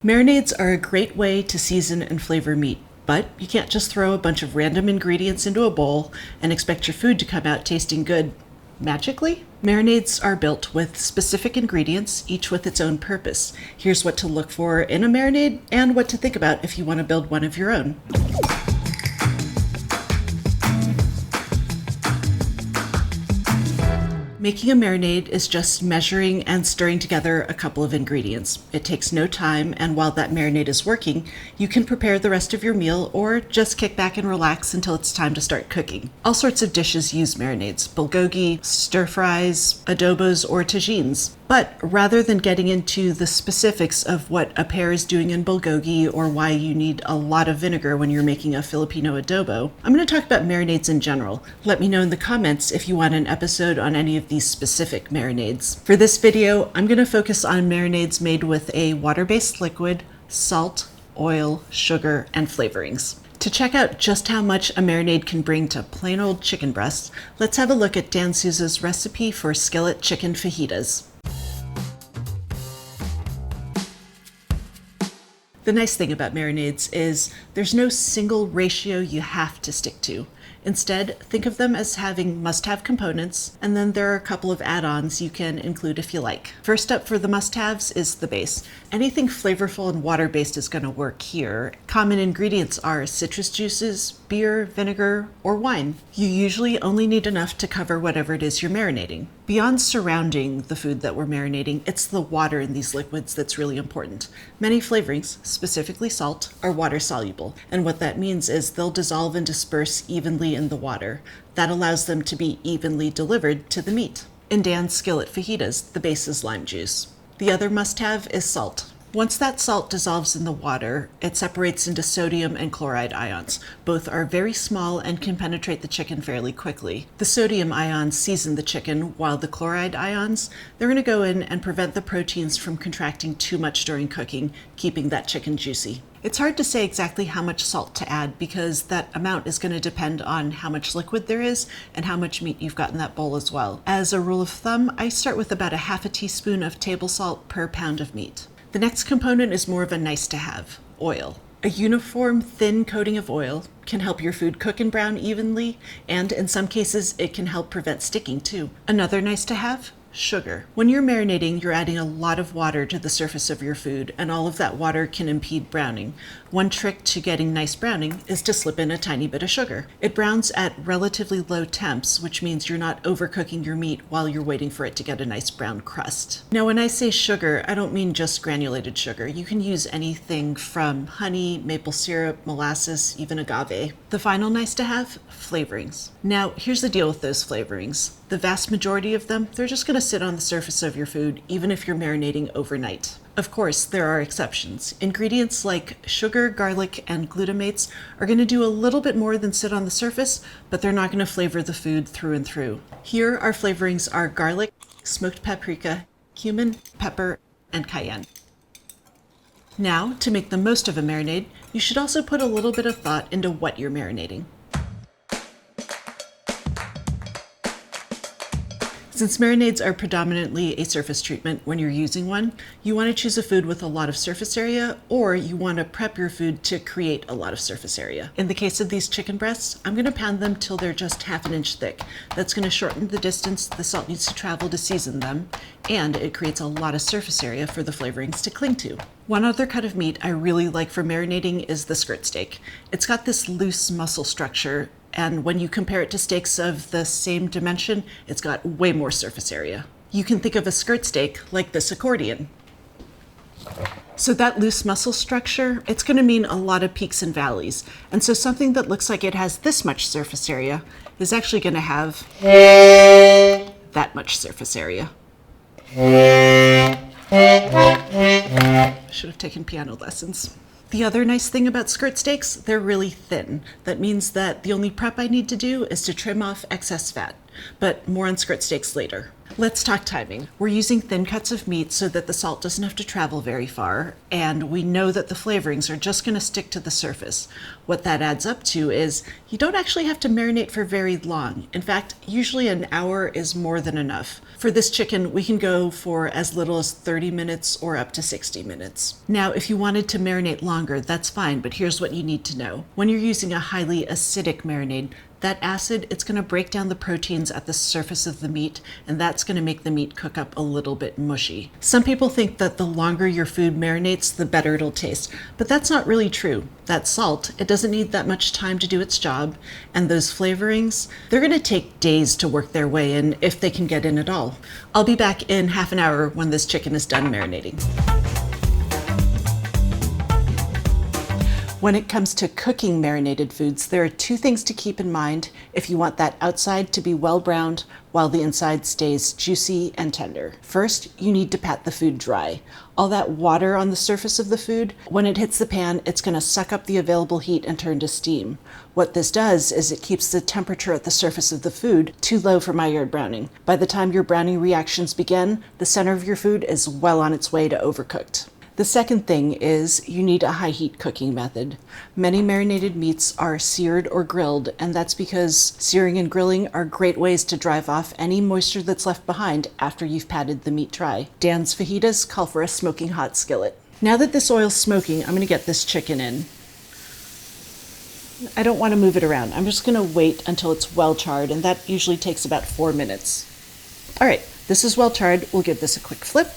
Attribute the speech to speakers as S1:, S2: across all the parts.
S1: Marinades are a great way to season and flavor meat, but you can't just throw a bunch of random ingredients into a bowl and expect your food to come out tasting good magically. Marinades are built with specific ingredients, each with its own purpose. Here's what to look for in a marinade and what to think about if you want to build one of your own. Making a marinade is just measuring and stirring together a couple of ingredients. It takes no time, and while that marinade is working, you can prepare the rest of your meal or just kick back and relax until it's time to start cooking. All sorts of dishes use marinades: bulgogi, stir fries, adobos, or tagines. But rather than getting into the specifics of what a pair is doing in bulgogi or why you need a lot of vinegar when you're making a Filipino adobo, I'm going to talk about marinades in general. Let me know in the comments if you want an episode on any of these specific marinades. For this video, I'm going to focus on marinades made with a water-based liquid, salt, oil, sugar, and flavorings. To check out just how much a marinade can bring to plain old chicken breasts, let's have a look at Dan Souza's recipe for skillet chicken fajitas. The nice thing about marinades is there's no single ratio you have to stick to. Instead, think of them as having must-have components, and then there are a couple of add-ons you can include if you like. First up for the must-haves is the base. Anything flavorful and water-based is going to work here. Common ingredients are citrus juices, beer, vinegar, or wine. You usually only need enough to cover whatever it is you're marinating. Beyond surrounding the food that we're marinating, it's the water in these liquids that's really important. Many flavorings, specifically salt, are water-soluble, and what that means is they'll dissolve and disperse evenly in the water. That allows them to be evenly delivered to the meat. In Dan's skillet fajitas, the base is lime juice. The other must-have is salt. Once that salt dissolves in the water, it separates into sodium and chloride ions. Both are very small and can penetrate the chicken fairly quickly. The sodium ions season the chicken, while the chloride ions, they're going to go in and prevent the proteins from contracting too much during cooking, keeping that chicken juicy. It's hard to say exactly how much salt to add because that amount is going to depend on how much liquid there is and how much meat you've got in that bowl as well. As a rule of thumb, I start with about a half a teaspoon of table salt per pound of meat. The next component is more of a nice to have: oil. A uniform, thin coating of oil can help your food cook and brown evenly, and in some cases, it can help prevent sticking too. Another nice to have: sugar. When you're marinating, you're adding a lot of water to the surface of your food, and all of that water can impede browning. One trick to getting nice browning is to slip in a tiny bit of sugar. It browns at relatively low temps, which means you're not overcooking your meat while you're waiting for it to get a nice brown crust. Now, when I say sugar, I don't mean just granulated sugar. You can use anything from honey, maple syrup, molasses, even agave. The final nice to have: flavorings. Now, here's the deal with those flavorings. The vast majority of them, they're just going to sit on the surface of your food, even if you're marinating overnight. Of course, there are exceptions. Ingredients like sugar, garlic, and glutamates are going to do a little bit more than sit on the surface, but they're not going to flavor the food through and through. Here, our flavorings are garlic, smoked paprika, cumin, pepper, and cayenne. Now, to make the most of a marinade, you should also put a little bit of thought into what you're marinating. Since marinades are predominantly a surface treatment when you're using one, you want to choose a food with a lot of surface area, or you want to prep your food to create a lot of surface area. In the case of these chicken breasts, I'm going to pound them till they're just half an inch thick. That's going to shorten the distance the salt needs to travel to season them, and it creates a lot of surface area for the flavorings to cling to. One other cut of meat I really like for marinating is the skirt steak. It's got this loose muscle structure, and when you compare it to steaks of the same dimension, it's got way more surface area. You can think of a skirt steak like this accordion. So that loose muscle structure, it's going to mean a lot of peaks and valleys. And so something that looks like it has this much surface area is actually going to have that much surface area. Should have taken piano lessons. The other nice thing about skirt steaks, they're really thin. That means that the only prep I need to do is to trim off excess fat, but more on skirt steaks later. Let's talk timing. We're using thin cuts of meat so that the salt doesn't have to travel very far, and we know that the flavorings are just going to stick to the surface. What that adds up to is you don't actually have to marinate for very long. In fact, usually an hour is more than enough. For this chicken, we can go for as little as 30 minutes or up to 60 minutes. Now, if you wanted to marinate longer, that's fine, but here's what you need to know. When you're using a highly acidic marinade, that acid, it's going to break down the proteins at the surface of the meat, and that's going to make the meat cook up a little bit mushy. Some people think that the longer your food marinates, the better it'll taste, but that's not really true. That salt, it doesn't need that much time to do its job, and those flavorings, they're going to take days to work their way in if they can get in at all. I'll be back in half an hour when this chicken is done marinating. When it comes to cooking marinated foods, there are two things to keep in mind if you want that outside to be well browned while the inside stays juicy and tender. First, you need to pat the food dry. All that water on the surface of the food, when it hits the pan, it's going to suck up the available heat and turn to steam. What this does is it keeps the temperature at the surface of the food too low for Maillard browning. By the time your browning reactions begin, the center of your food is well on its way to overcooked. The second thing is you need a high heat cooking method. Many marinated meats are seared or grilled, and that's because searing and grilling are great ways to drive off any moisture that's left behind after you've patted the meat dry. Dan's fajitas call for a smoking hot skillet. Now that this oil's smoking, I'm going to get this chicken in. I don't want to move it around. I'm just going to wait until it's well charred, and that usually takes about 4 minutes. All right, this is well charred. We'll give this a quick flip.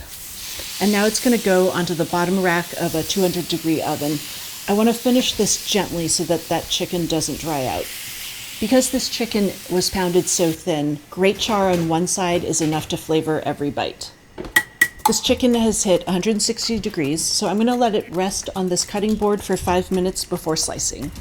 S1: And now it's going to go onto the bottom rack of a 200-degree oven. I want to finish this gently so that that chicken doesn't dry out. Because this chicken was pounded so thin, great char on one side is enough to flavor every bite. This chicken has hit 160 degrees, so I'm going to let it rest on this cutting board for 5 minutes before slicing.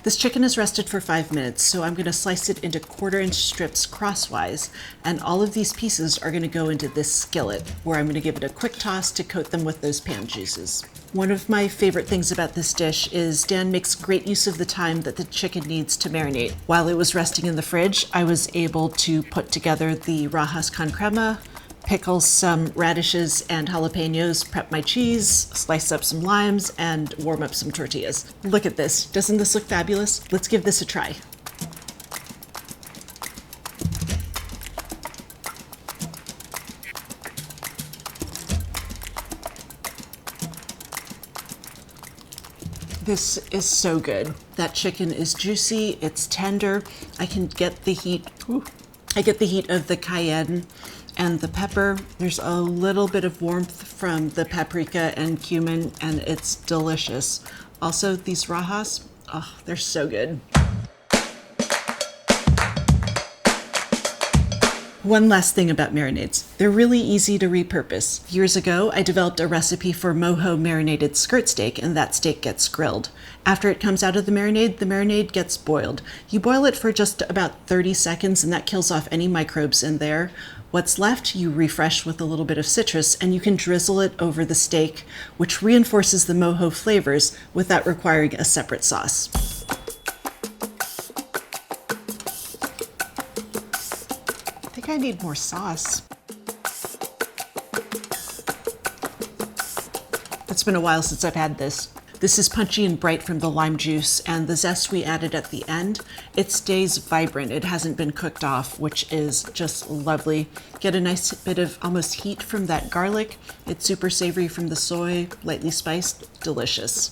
S1: This chicken has rested for 5 minutes, so I'm going to slice it into 1/4-inch strips crosswise, and all of these pieces are going to go into this skillet, where I'm going to give it a quick toss to coat them with those pan juices. One of my favorite things about this dish is Dan makes great use of the time that the chicken needs to marinate. While it was resting in the fridge, I was able to put together the rajas con crema, pickle some radishes and jalapenos, prep my cheese, slice up some limes, and warm up some tortillas. Look at this. Doesn't this look fabulous? Let's give this a try. This is so good. That chicken is juicy, it's tender. I can get the heat. I get the heat of the cayenne and the pepper. There's a little bit of warmth from the paprika and cumin, and it's delicious. Also, these rajas, oh, they're so good. One last thing about marinades. They're really easy to repurpose. Years ago, I developed a recipe for mojo marinated skirt steak, and that steak gets grilled. After it comes out of the marinade gets boiled. You boil it for just about 30 seconds, and that kills off any microbes in there. What's left, you refresh with a little bit of citrus, and you can drizzle it over the steak, which reinforces the mojo flavors without requiring a separate sauce. I think I need more sauce. It's been a while since I've had this. This is punchy and bright from the lime juice, and the zest we added at the end, it stays vibrant. It hasn't been cooked off, which is just lovely. Get a nice bit of almost heat from that garlic. It's super savory from the soy, lightly spiced, delicious.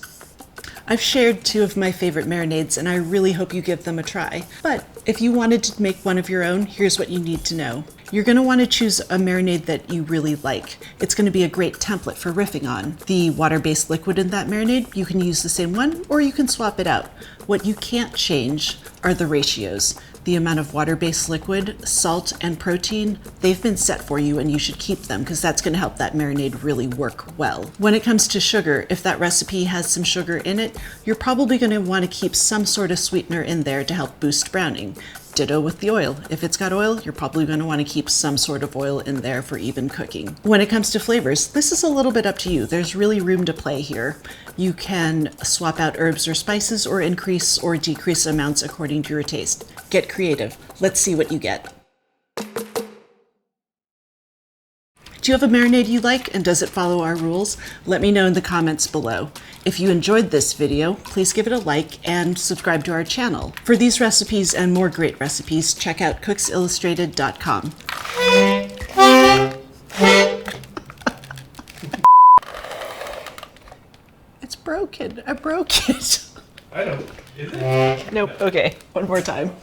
S1: I've shared 2 of my favorite marinades, and I really hope you give them a try. But if you wanted to make one of your own, here's what you need to know. You're going to want to choose a marinade that you really like. It's going to be a great template for riffing on. The water-based liquid in that marinade, you can use the same one, or you can swap it out. What you can't change are the ratios. The amount of water-based liquid, salt, and protein, they've been set for you, and you should keep them because that's going to help that marinade really work well. When it comes to sugar, if that recipe has some sugar in it, you're probably going to want to keep some sort of sweetener in there to help boost browning. Ditto with the oil. If it's got oil, you're probably going to want to keep some sort of oil in there for even cooking. When it comes to flavors, this is a little bit up to you. There's really room to play here. You can swap out herbs or spices or increase or decrease amounts according to your taste. Get creative. Let's see what you get. Do you have a marinade you like, and does it follow our rules? Let me know in the comments below. If you enjoyed this video, please give it a like and subscribe to our channel. For these recipes and more great recipes, check out cooksillustrated.com. It's broken. I broke it.
S2: I don't. Is it?
S1: Nope. Okay. One more time.